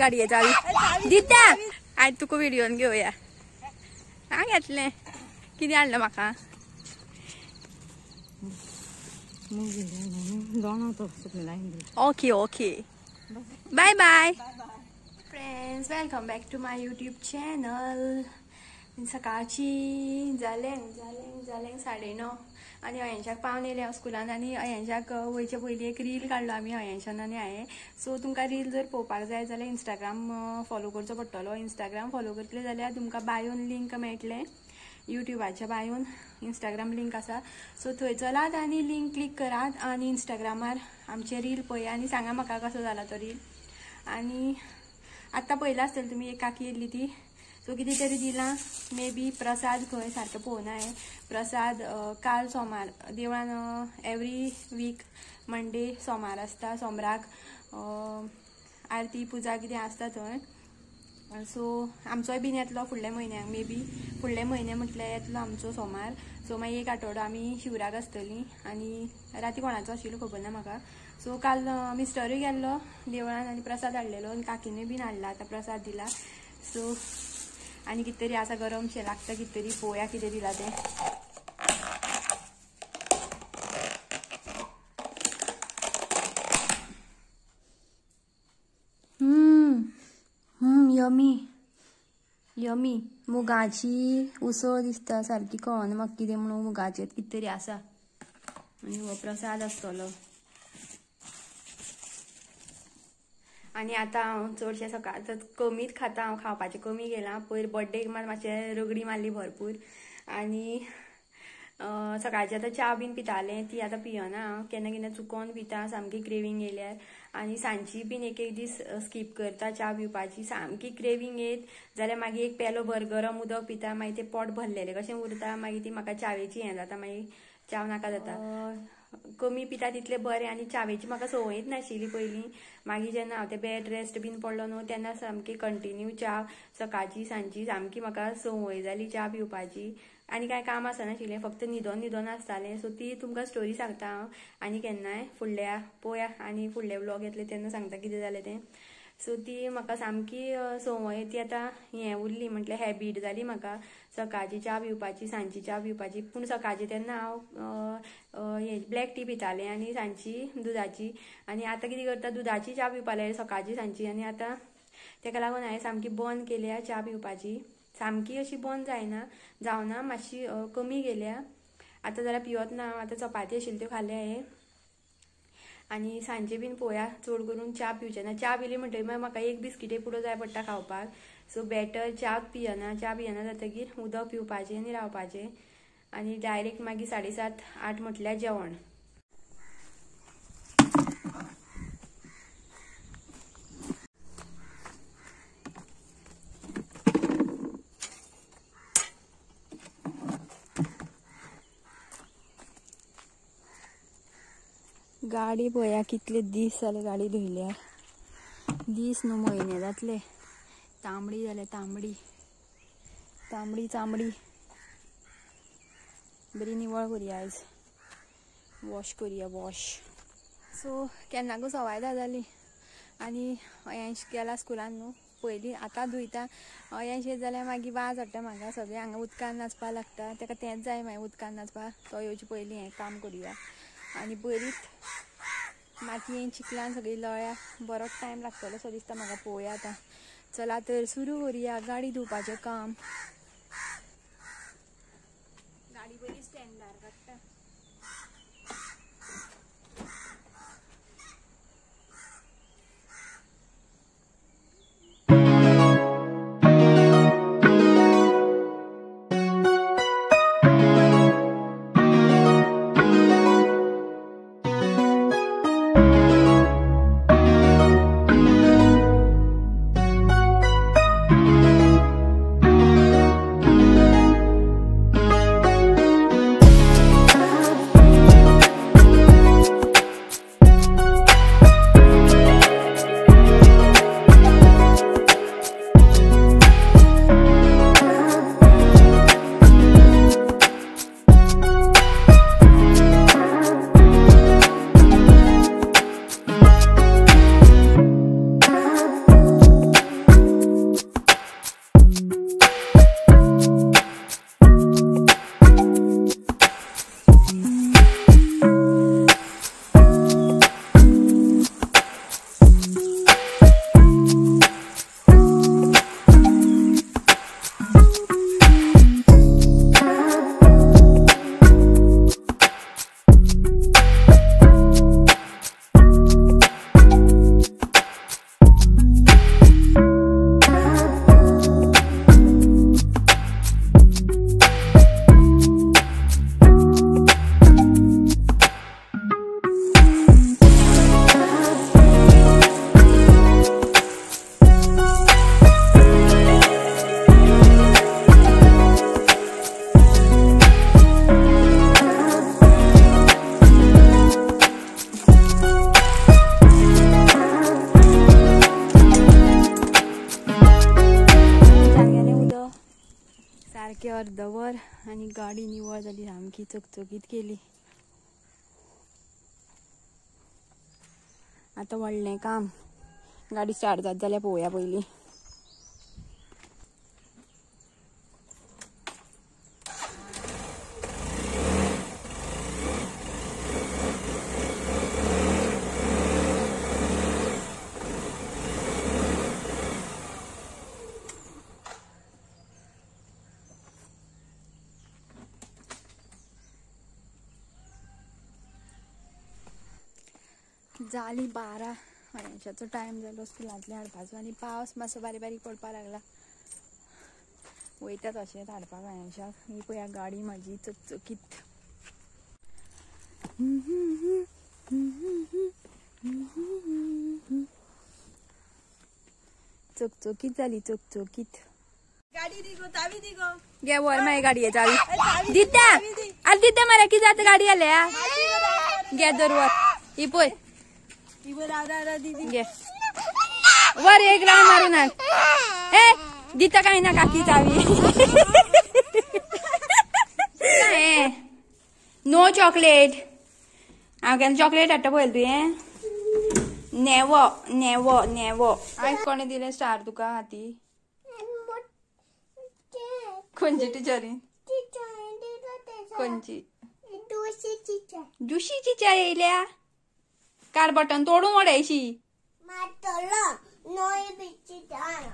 गाडये चावी दिता आज तुका व्हिडिओन घेवया हां घेतलें कितें हाडलें म्हाका okay okay bye bye friends welcome back to my YouTube channel सकाळची जालें 9:30 आनी अयंशाक पावन येयलें हांव स्कुलान आनी अयंशाक वयचे पयलीं एक रील काडलो आमी अयंशान आनी हांवें सो तुमकां रील जर पळोवपाक जाय जाल्यार इंस्टाग्राम फॉलो करचो पडटलो इंस्टाग्राम फॉलो करतले जाल्यार तुमकां बायोन लिंक मेळटलें युट्यूबाच्या बायोन इंस्टाग्राम लिंक आसा सो थंय चलात आनी लिंक क्लिक करात आनी इंस्टाग्रामार आमचे रील पळया आनी सांगा म्हाका कसो जाला तो रील आनी आतां पयला आसतलें तुमी एक काकी येयल्ली ती सो कितें तरी दिलां मे बी प्रसाद खंय सारकें पळोवना हांवें प्रसाद काल सोमार देवळान एवरी वीक मंडे सोमार आसता सोमराक आरती पुजा कितें आसता थंय सो आमचोय बीन येतलो फुडल्या म्हयन्याक मे बी फुडले म्हयने म्हटल्यार येतलो आमचो सोमार सो मागीर एक आठवडो आमी शिवराक आसतलीं आनी राती कोणाचो आशिल्लो खबर ना म्हाका सो काल मिस्टरूय गेल्लो देवळान आनी प्रसाद हाडलेलो आनी काकीनूय बीन हाडला आतां प्रसाद दिला सो आनी कितें तरी आसा गरमशें लागता कितें तरी पळोवया कितें दिलां तें यमी मुगाची उसळ दिसता सारकी कळना म्हाका कितें म्हणून मुगाचें कितें तरी आसा आनी हो प्रसाद आसतलो आनी आतां हांव चडशें सकाळ कमीच खाता हांव खावपाचें कमी केलां पयर बर्थडेक मातशें रगडी मारली भरपूर आनी सकाळचें आतां च्या बीन पितालें ती आतां पियना हांव केन्ना केन्ना चुकोन पिता सामकी क्रेविंग येयल्यार आनी सांजची बीन एक दीस स्कीप करता च्या पिवपाची सामकी क्रेविंग येत जाल्यार मागीर एक पेलो भर गरम उदक पिता मागीर तें पोट भरलेलें कशें उरता मागीर ती म्हाका च्यावेची हें जाता मागीर च्या नाका जाता कमी पिता तितलें बरें आनी च्यावेची म्हाका संवयच नाशिल्ली पयलीं मागीर जेन्ना हांव तें बेड रेस्ट बीन पडलो न्हू तेन्ना सामकी कंटिन्यू च्या सकाळची सांजची सामकी म्हाका संवय जाली च्या पिवपाची आनी कांय काम आसनाशिल्लें फक्त न्हिदोन आसतालें सो ती तुमकां स्टोरी सांगता हांव आनी केन्नाय फुडल्या पळोवया आनी फुडले व्लॉग येतले तेन्ना सांगता कितें जालें तें सो ती म्हाका सामकी संवय ती आतां हें उरली म्हटल्यार हॅबीट जाली म्हाका सकाळची च्या पिवपाची सांजची च्या पिवपाची पूण सकाळची तेन्ना हांव हें ब्लॅक टी पितालें आनी सांजची दुदाची आनी आतां कितें करता दुदाची च्या पिवपाक लागलें सकाळची सांजची आनी आतां तेका लागून हांवें सामकी बंद केल्या च्या पिवपाची सामकी अशी बंद जावना मातशी कमी गेल्या आतां जाल्यार पिवत ना आतां चपाती आशिल्ल्यो त्यो खाल्ल्या हांवें आनी सांजे बीन पळोवया चड करून च्या पिवचें ना च्या पिली म्हणटकीर मागीर म्हाका एक बिस्किटे पुडो जाय पडटा खावपाक सो बेटर च्या पियना जातकीर उदक पिवपाचें आनी रावपाचें आनी डायरेक्ट मागीर 7:30-8 म्हटल्यार जेवण गाडी पळया कितले दीस जाले गाडी धुयल्या दीस न्हू म्हयने जातले तांबडी जाल्या तांबडी चामडी बरी निवळ करुया आयज वॉश करुया वॉश सो केन्नाकू सवाय जाली आनी अयंश गेला स्कुलान न्हू पयलीं आतां धुयता अयंश येत जाल्यार मागीर वाज हाडटा म्हाका सगळें हांगा उदकान नाचपा लागता ताका तेंच जाय मागीर उदकान नाचपाक तो येवचे पयलीं हें काम करुया आनी बरीच मातयेन चिकलान सगळी लळ्या बरोच टायम लागतलो सो दिसता म्हाका पळोवया आतां चला तर सुरू करुया गाडी धुवपाचें काम गाडी बरी स्टँडार काडटा सारखे अर्धवर आणि गाडी निवळ झाली सामकी चकचकीत केली. आता व्हडलें काम गाडी स्टार्ट जात जाल्यार पळोवया पयलीं. जाली 12 अयांशाचो टायम जालो स्कुलांतल्यान हाडपाचो आनी पावस मातसो बारीक बारीक पडपाक लागला. वयतात अशेंच हाडपाक अयांशाक. ही पळया गाडी म्हाजी चकचकीत. चकचकीत जाली चकचकीत. गाडी दी गो, चावी दी गो. घे वर माझी गाडी आहे चावी. दित्या आज दित्या मरे की जात गाडी आल्या घे दरवर. ही पळय घे वर एक राउंड मारून आण. ए दिता काय ना काकी चावी. No chocolate. हांव केन्ना चॉकलेट हाडटा पळय तुवें. नेवो नेवो नेवो. आयज कोणे दिलें स्टार तुका हाती. खंयची टिचरीन खंयची. जुशी टिचर येयल्या. कार बटन तोडून वडायची.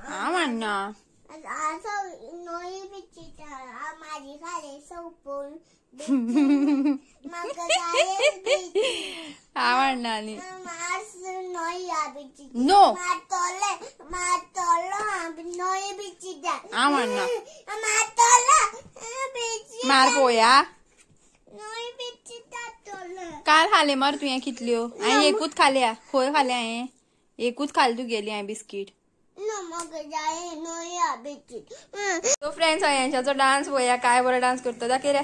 हांव हाडना. हांव हाडना आनी. नो हांव हाडना. मार पळोवया. काल खाले मर तुवें कितल्यो. हांवें एकूच खाल्या. खंय खाल्या हांवें. एकूच खाली तू गेली हांवें बिस्कीट. सो फ्रेंड्स अयांशाचो डान्स पळया काय बरो डान्स करता. दाखय रे.